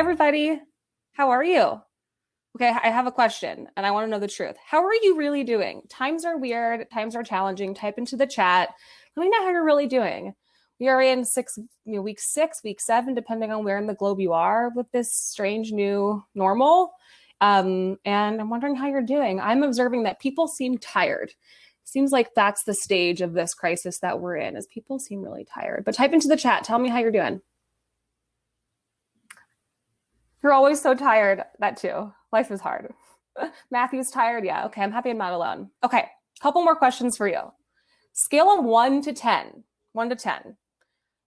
everybody. How are you? Okay, I have a question and I want to know the truth. How are you really doing? Times are weird, times are challenging. Type into the chat. Let me know how you're really doing. We are in week 6, week 7, depending on where in the globe you are with this strange new normal. And I'm wondering how you're doing. I'm observing that people seem tired. Seems like that's the stage of this crisis that we're in, is people seem really tired. But type into the chat. Tell me how you're doing. You're always so tired. That too. Life is hard. Matthew's tired. Yeah. Okay. I'm happy I'm not alone. Okay. Couple more questions for you. Scale of 1 to 10. 1 to 10.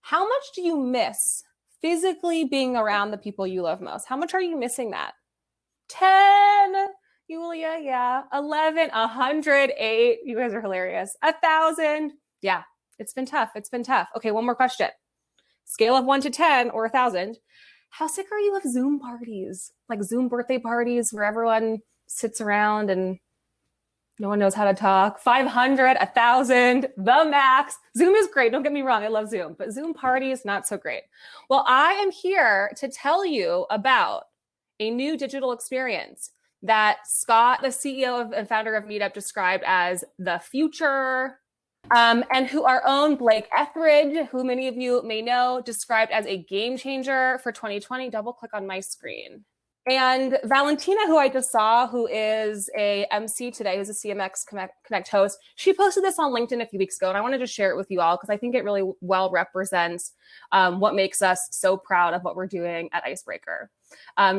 How much do you miss physically being around the people you love most? How much are you missing that? 10. Yulia, yeah. 11, 108. You guys are hilarious. 1,000. Yeah. It's been tough. It's been tough. Okay. One more question. Scale of 1 to 10 or 1,000. How sick are you of Zoom parties? Like Zoom birthday parties where everyone sits around and no one knows how to talk. 500, 1,000, the max. Zoom is great. Don't get me wrong. I love Zoom, but Zoom parties, not so great. Well, I am here to tell you about a new digital experience that Scott, the CEO and founder of Meetup, described as the future. And who our own Blake Etheridge, who many of you may know, described as a game changer for 2020. Double click on my screen. And Valentina, who I just saw, who is a MC today, who's a CMX Connect host, she posted this on LinkedIn a few weeks ago, and I wanted to share it with you all because I think it really well represents what makes us so proud of what we're doing at Icebreaker.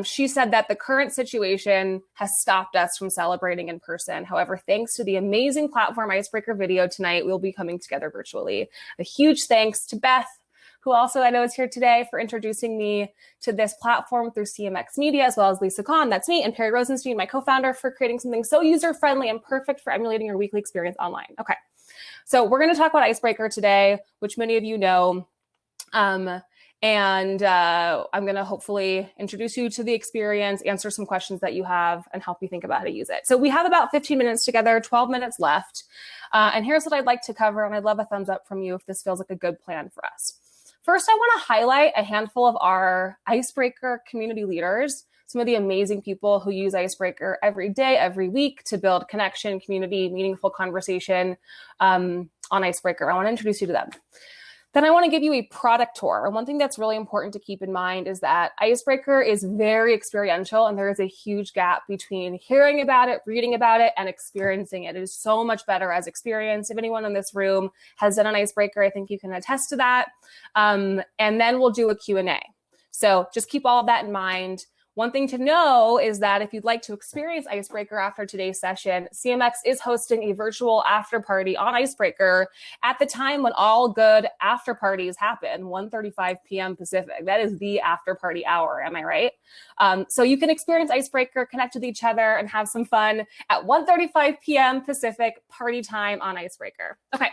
She said that the current situation has stopped us from celebrating in person. However, thanks to the amazing platform Icebreaker Video tonight, we'll be coming together virtually. A huge thanks to Beth, who also I know is here today, for introducing me to this platform through CMX Media, as well as Lisa Conn, that's me, and Perry Rosenstein, my co-founder, for creating something so user-friendly and perfect for emulating your weekly experience online. Okay, so we're going to talk about Icebreaker today, which many of you know. I'm going to hopefully introduce you to the experience, answer some questions that you have, and help you think about how to use it. So we have about 15 minutes together, 12 minutes left. And here's what I'd like to cover, and I'd love a thumbs up from you if this feels like a good plan for us. First, I want to highlight a handful of our Icebreaker community leaders, some of the amazing people who use Icebreaker every day, every week to build connection, community, meaningful conversation on Icebreaker. I want to introduce you to them. Then I want to give you a product tour. And one thing that's really important to keep in mind is that Icebreaker is very experiential, and there is a huge gap between hearing about it, reading about it, and experiencing it. It is so much better as experience. If anyone in this room has done an Icebreaker, I think you can attest to that. And then we'll do a Q&A. So just keep all of that in mind. One thing to know is that if you'd like to experience Icebreaker after today's session, CMX is hosting a virtual after party on Icebreaker at the time when all good after parties happen, 1:35 p.m. Pacific. That is the after party hour, am I right? So you can experience Icebreaker, connect with each other, and have some fun at 1:35 p.m. Pacific party time on Icebreaker. Okay.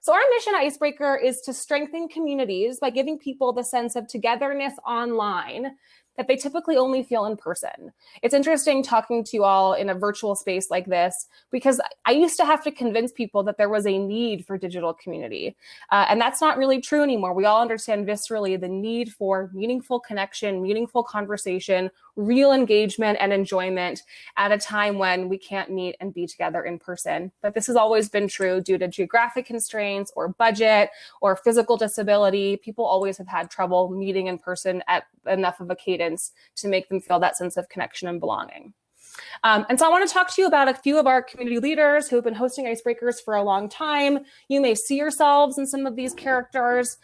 So our mission at Icebreaker is to strengthen communities by giving people the sense of togetherness online that they typically only feel in person. It's interesting talking to you all in a virtual space like this, because I used to have to convince people that there was a need for digital community. And that's not really true anymore. We all understand viscerally the need for meaningful connection, meaningful conversation, real engagement and enjoyment at a time when we can't meet and be together in person. But this has always been true due to geographic constraints or budget or physical disability. People always have had trouble meeting in person at enough of a cadence to make them feel that sense of connection and belonging. And so I want to talk to you about a few of our community leaders who have been hosting Icebreakers for a long time. You may see yourselves in some of these characters.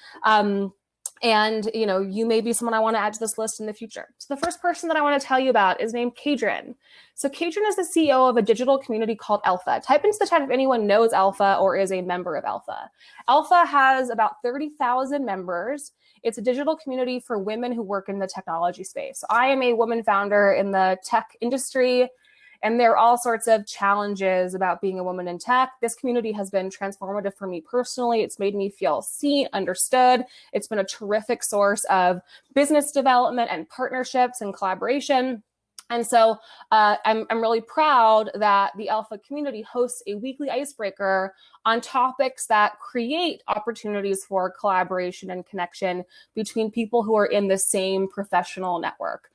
And you may be someone I want to add to this list in the future. So the first person that I want to tell you about is named Kadrin. So Kadrin is the CEO of a digital community called Alpha. Type into the chat if anyone knows Alpha or is a member of Alpha. Alpha has about 30,000 members. It's a digital community for women who work in the technology space. So I am a woman founder in the tech industry, and there are all sorts of challenges about being a woman in tech. This community has been transformative for me personally. It's made me feel seen, understood. It's been a terrific source of business development and partnerships and collaboration. And so I'm really proud that the Alpha community hosts a weekly icebreaker on topics that create opportunities for collaboration and connection between people who are in the same professional network.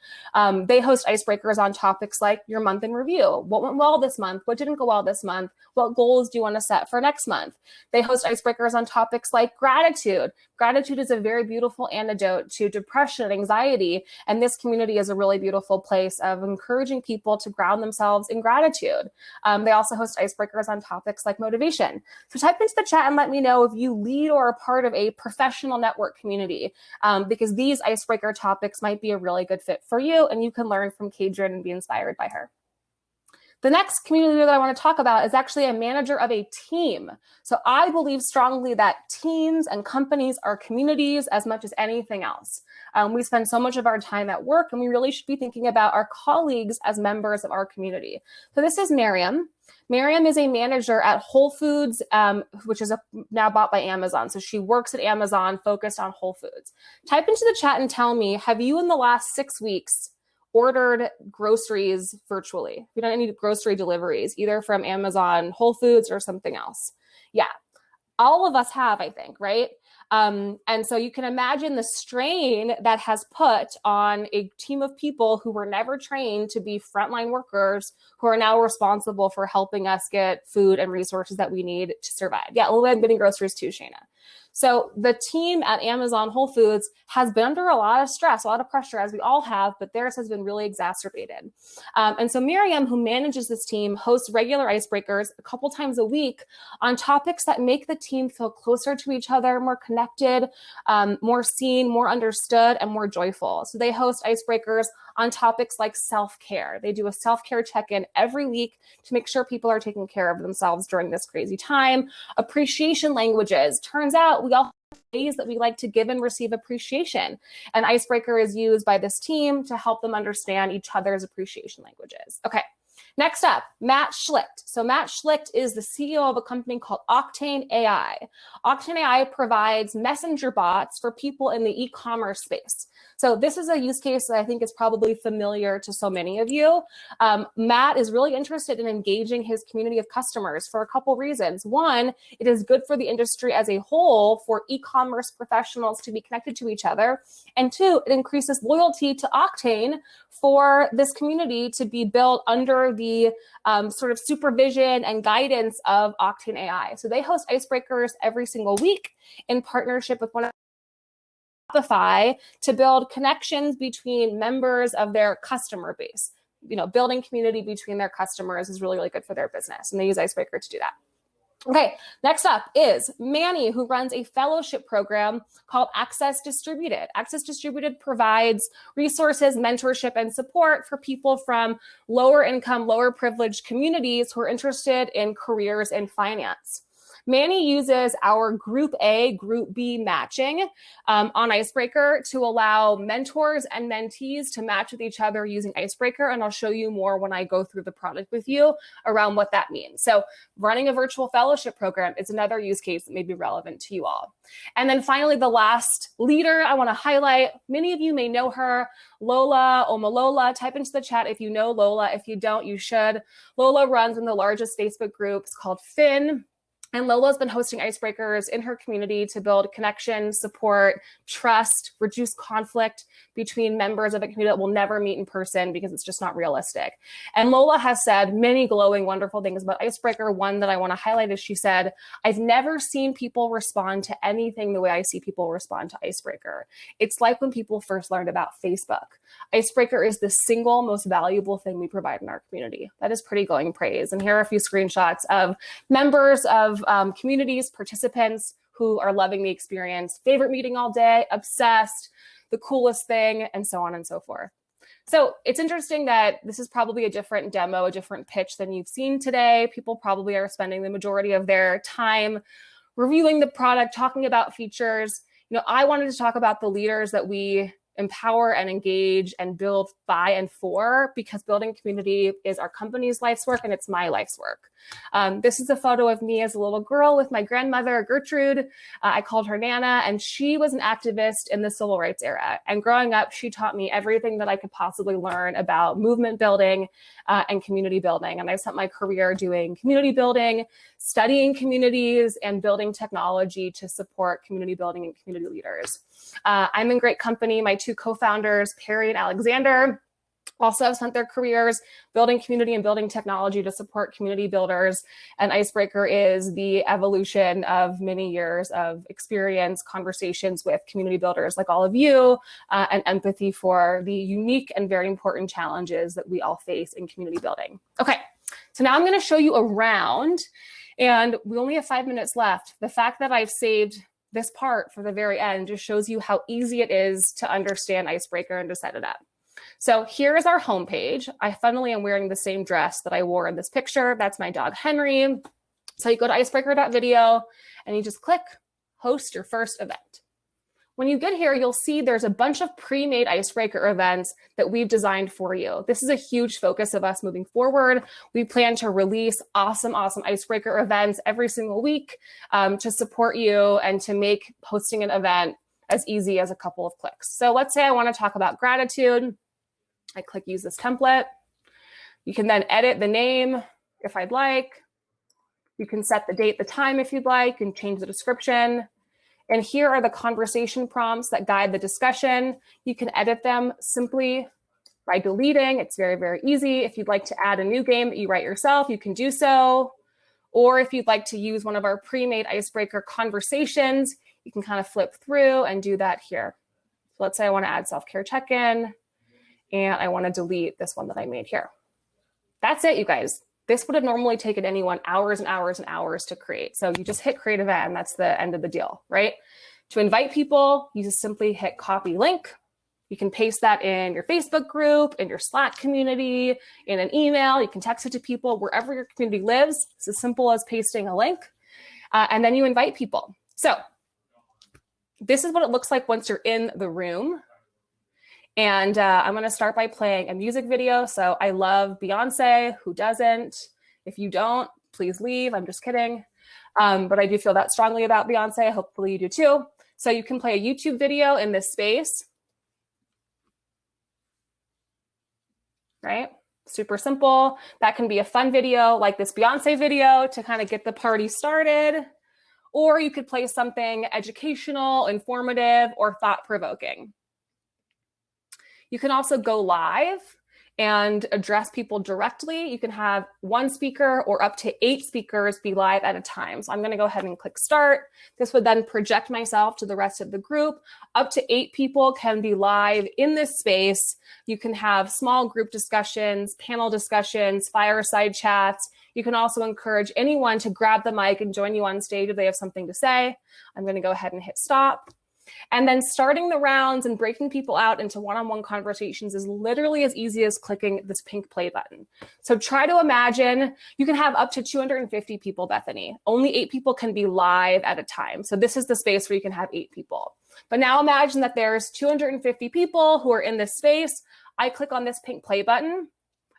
They host icebreakers on topics like your month in review. What went well this month? What didn't go well this month? What goals do you want to set for next month? They host icebreakers on topics like gratitude. Gratitude is a very beautiful antidote to depression and anxiety. And this community is a really beautiful place of encouraging people to ground themselves in gratitude. They also host icebreakers on topics like motivation. So type into the chat and let me know if you lead or are part of a professional network community, because these icebreaker topics might be a really good fit for you, and you can learn from Kadrin and be inspired by her. The next community leader that I want to talk about is actually a manager of a team. So I believe strongly that teams and companies are communities as much as anything else. We spend so much of our time at work, and we really should be thinking about our colleagues as members of our community. So this is Miriam. Miriam is a manager at Whole Foods, which is now bought by Amazon. So she works at Amazon, focused on Whole Foods. Type into the chat and tell me, have you in the last 6 weeks ordered groceries virtually? We don't need grocery deliveries, either from Amazon, Whole Foods, or something else. Yeah, all of us have, I think, right? And so you can imagine the strain that has put on a team of people who were never trained to be frontline workers, who are now responsible for helping us get food and resources that we need to survive. Yeah, well, I'm getting groceries too, Shayna. So the team at Amazon Whole Foods has been under a lot of stress, a lot of pressure, as we all have, but theirs has been really exacerbated. And so Miriam, who manages this team, hosts regular icebreakers a couple times a week on topics that make the team feel closer to each other, more connected, more seen, more understood, and more joyful. So they host icebreakers on topics like self-care. They do a self-care check-in every week to make sure people are taking care of themselves during this crazy time. Appreciation languages. Turns out we all have ways that we like to give and receive appreciation. An icebreaker is used by this team to help them understand each other's appreciation languages. Okay. Next up, Matt Schlitt. So Matt Schlitt is the CEO of a company called Octane AI. Octane AI provides messenger bots for people in the e-commerce space. So this is a use case that I think is probably familiar to so many of you. Matt is really interested in engaging his community of customers for a couple reasons. One, it is good for the industry as a whole for e-commerce professionals to be connected to each other. And two, it increases loyalty to Octane for this community to be built under the sort of supervision and guidance of Octane AI. So they host icebreakers every single week in partnership with one of Shopify to build connections between members of their customer base. You know, building community between their customers is really, really good for their business, and they use Icebreaker to do that. Okay, next up is Manny, who runs a fellowship program called Access Distributed. Access Distributed provides resources, mentorship, and support for people from lower income, lower privileged communities who are interested in careers in finance. Manny uses our Group A, Group B matching on Icebreaker to allow mentors and mentees to match with each other using Icebreaker. And I'll show you more when I go through the product with you around what that means. So running a virtual fellowship program is another use case that may be relevant to you all. And then finally, the last leader I want to highlight, many of you may know her, Lola, Omalola. Type into the chat if you know Lola. If you don't, you should. Lola runs in the largest Facebook group. It's called Finn. And Lola's been hosting icebreakers in her community to build connection, support, trust, reduce conflict between members of a community that will never meet in person because it's just not realistic. And Lola has said many glowing, wonderful things about Icebreaker. One that I want to highlight is she said, I've never seen people respond to anything the way I see people respond to Icebreaker. It's like when people first learned about Facebook. Icebreaker is the single most valuable thing we provide in our community. That is pretty glowing praise. And here are a few screenshots of members of communities, participants who are loving the experience, favorite meeting all day, obsessed, the coolest thing, and so on and so forth. So it's interesting that this is probably a different demo, a different pitch than you've seen today. People probably are spending the majority of their time reviewing the product, talking about features. You know, I wanted to talk about the leaders that we empower and engage and build by and for, because building community is our company's life's work and it's my life's work. This is a photo of me as a little girl with my grandmother, Gertrude. I called her Nana, and she was an activist in the civil rights era. And growing up, she taught me everything that I could possibly learn about movement building and community building. And I spent my career doing community building, studying communities, and building technology to support community building and community leaders. I'm in great company. My two co-founders, Perry and Alexander, also have spent their careers building community and building technology to support community builders. And Icebreaker is the evolution of many years of experience, conversations with community builders like all of you, and empathy for the unique and very important challenges that we all face in community building. Okay, so now I'm going to show you around, and we only have 5 minutes left. The fact that I've saved this part for the very end just shows you how easy it is to understand Icebreaker and to set it up. So here is our homepage. I funnily am wearing the same dress that I wore in this picture. That's my dog, Henry. So you go to icebreaker.video and you just click host your first event. When you get here, you'll see there's a bunch of pre-made Icebreaker events that we've designed for you. This is a huge focus of us moving forward. We plan to release awesome Icebreaker events every single week to support you and to make hosting an event as easy as a couple of clicks. So let's say I want to talk about gratitude. I click use this template. You can then edit the name if I'd like. You can set the date, the time if you'd like, and change the description. And here are the conversation prompts that guide the discussion. You can edit them simply by deleting. It's very, very easy. If you'd like to add a new game that you write yourself, you can do so. Or if you'd like to use one of our pre-made Icebreaker conversations, you can kind of flip through and do that here. So let's say I want to add self-care check-in, and I want to delete this one that I made here. That's it, you guys. This would have normally taken anyone hours and hours and hours to create. So you just hit create event, and that's the end of the deal, right? To invite people, you just simply hit copy link. You can paste that in your Facebook group, in your Slack community, in an email. You can text it to people wherever your community lives. It's as simple as pasting a link. And then you invite people. So this is what it looks like once you're in the room. And I'm going to start by playing a music video. So I love Beyonce. Who doesn't? If you don't, please leave. I'm just kidding. But I do feel that strongly about Beyonce. Hopefully you do too. So you can play a YouTube video in this space. Right? Super simple. That can be a fun video like this Beyonce video to kind of get the party started. Or you could play something educational, informative, or thought-provoking. You can also go live and address people directly. You can have one speaker or up to 8 speakers be live at a time. So I'm going to go ahead and click start. This would then project myself to the rest of the group. Up to 8 people can be live in this space. You can have small group discussions, panel discussions, fireside chats. You can also encourage anyone to grab the mic and join you on stage if they have something to say. I'm going to go ahead and hit stop. And then starting the rounds and breaking people out into one-on-one conversations is literally as easy as clicking this pink play button. So try to imagine you can have up to 250 people, Bethany. Only 8 people can be live at a time. So this is the space where you can have 8 people. But now imagine that there's 250 people who are in this space. I click on this pink play button,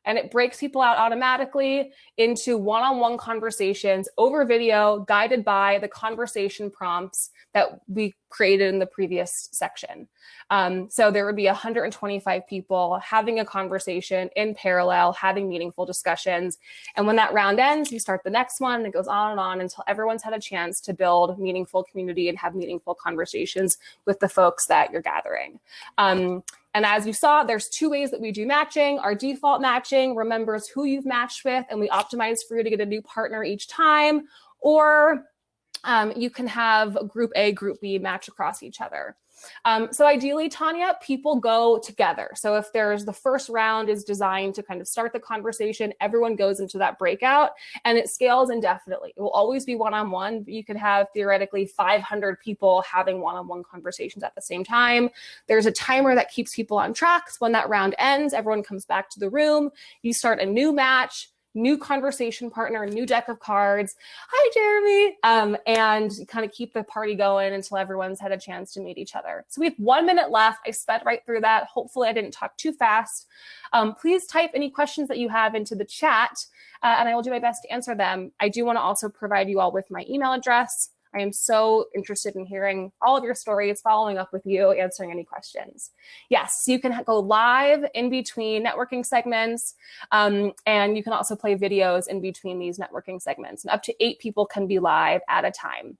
and it breaks people out automatically into one-on-one conversations over video, guided by the conversation prompts that we created in the previous section. So there would be 125 people having a conversation in parallel, having meaningful discussions. And when that round ends, you start the next one, and it goes on and on until everyone's had a chance to build meaningful community and have meaningful conversations with the folks that you're gathering. And as you saw, there's 2 ways that we do matching. Our default matching remembers who you've matched with, and we optimize for you to get a new partner each time. Or you can have group A, group B match across each other. So ideally, Tanya, people go together. So if there's the first round is designed to kind of start the conversation, everyone goes into that breakout, and it scales indefinitely. It will always be one-on-one, but you could have theoretically 500 people having one-on-one conversations at the same time. There's a timer that keeps people on track. So when that round ends, everyone comes back to the room. You start a new match. new conversation partner, new deck of cards. Hi, Jeremy. And kind of keep the party going until everyone's had a chance to meet each other. So we have 1 minute left. I sped right through that. Hopefully I didn't talk too fast. Please type any questions that you have into the chat, and I will do my best to answer them. I do want to also provide you all with my email address. I am so interested in hearing all of your stories, following up with you, answering any questions. Yes, you can go live in between networking segments, and you can also play videos in between these networking segments. And up to 8 people can be live at a time.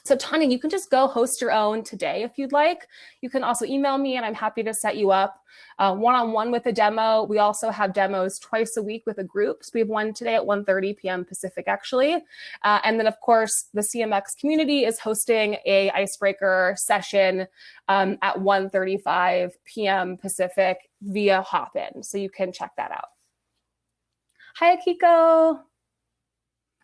So Tanya, you can just go host your own today if you'd like. You can also email me and I'm happy to set you up one-on-one with a demo. We also have demos twice a week with a group. So we have one today at 1:30 p.m. Pacific, actually. And then, of course, the CMX community is hosting a Icebreaker session at 1:35 p.m. Pacific via Hopin. So you can check that out. Hi, Akiko.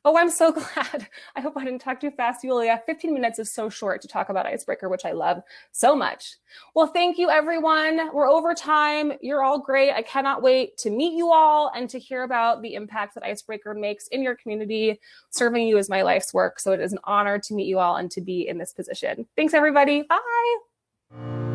Oh, I'm so glad. I hope I didn't talk too fast, Yulia. 15 minutes is so short to talk about Icebreaker, which I love so much. Well, thank you, everyone. We're over time. You're all great. I cannot wait to meet you all and to hear about the impact that Icebreaker makes in your community. Serving you is my life's work, so it is an honor to meet you all and to be in this position. Thanks, everybody. Bye.